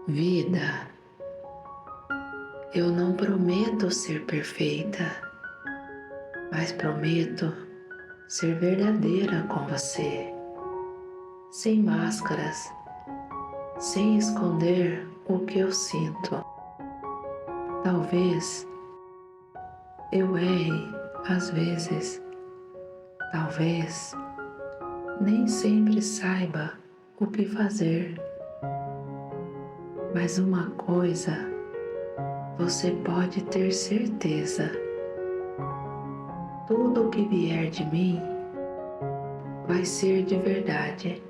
Vida, eu não prometo ser perfeita, mas prometo ser verdadeira com você, sem máscaras, sem esconder o que eu sinto. Talvez eu erre às vezes, talvez nem sempre saiba o que fazer, mas uma coisa você pode ter certeza: tudo o que vier de mim vai ser de verdade.